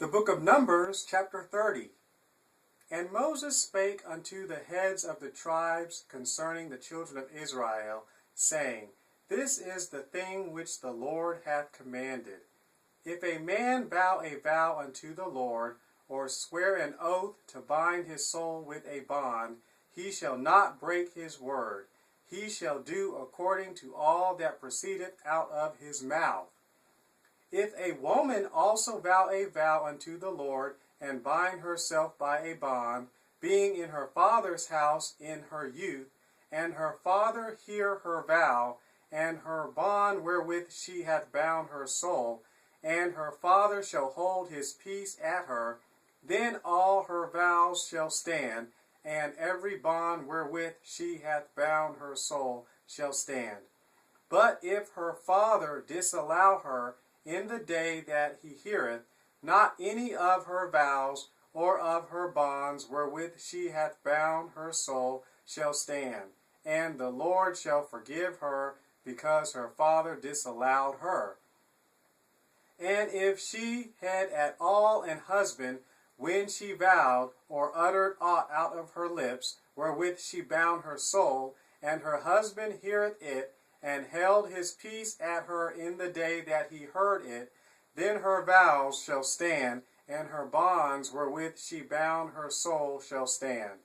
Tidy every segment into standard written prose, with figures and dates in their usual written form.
The book of Numbers, chapter 30. And Moses spake unto the heads of the tribes concerning the children of Israel, saying, This is the thing which the Lord hath commanded. If a man vow a vow unto the Lord, or swear an oath to bind his soul with a bond, he shall not break his word. He shall do according to all that proceedeth out of his mouth. If a woman also vow a vow unto the Lord, and bind herself by a bond, being in her father's house in her youth, and her father hear her vow, and her bond wherewith she hath bound her soul, and her father shall hold his peace at her, then all her vows shall stand, and every bond wherewith she hath bound her soul shall stand. But if her father disallow her in the day that he heareth, not any of her vows or of her bonds wherewith she hath bound her soul shall stand, and the Lord shall forgive her, because her father disallowed her. And if she had at all an husband, when she vowed, or uttered aught out of her lips, wherewith she bound her soul, and her husband heareth it, and held his peace at her in the day that he heard it, then her vows shall stand, and her bonds wherewith she bound her soul shall stand.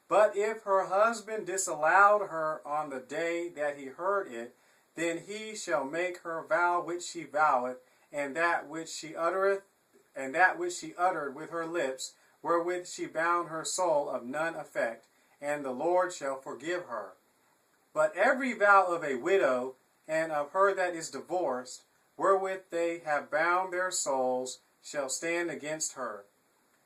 But if her husband disallowed her on the day that he heard it, then he shall make her vow which she voweth, and that which she uttereth, and that which she uttered with her lips, wherewith she bound her soul, of none effect, and the Lord shall forgive her. But every vow of a widow, and of her that is divorced, wherewith they have bound their souls, shall stand against her.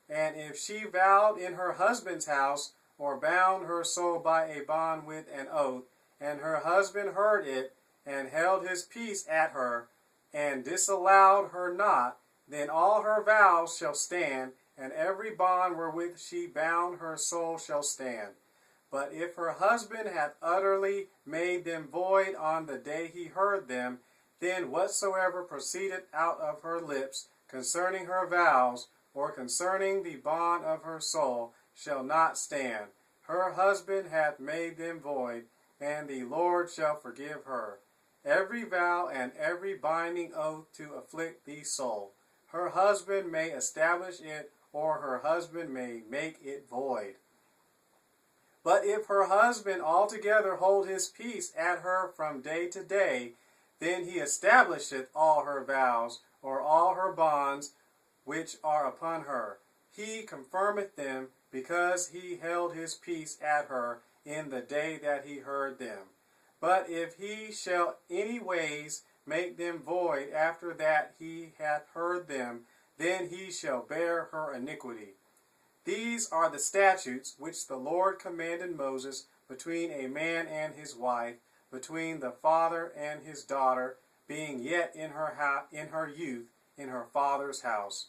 And if she vowed in her husband's house, or bound her soul by a bond with an oath, and her husband heard it, and held his peace at her, and disallowed her not, then all her vows shall stand, and every bond wherewith she bound her soul shall stand. But if her husband hath utterly made them void on the day he heard them, then whatsoever proceedeth out of her lips concerning her vows, or concerning the bond of her soul, shall not stand. Her husband hath made them void, and the Lord shall forgive her. Every vow and every binding oath to afflict the soul, her husband may establish it, or her husband may make it void. But if her husband altogether hold his peace at her from day to day, then he establisheth all her vows, or all her bonds which are upon her. He confirmeth them, because he held his peace at her in the day that he heard them. But if he shall any ways make them void after that he hath heard them, then he shall bear her iniquity. These are the statutes which the Lord commanded Moses between a man and his wife, between the father and his daughter, being yet in her youth in her father's house.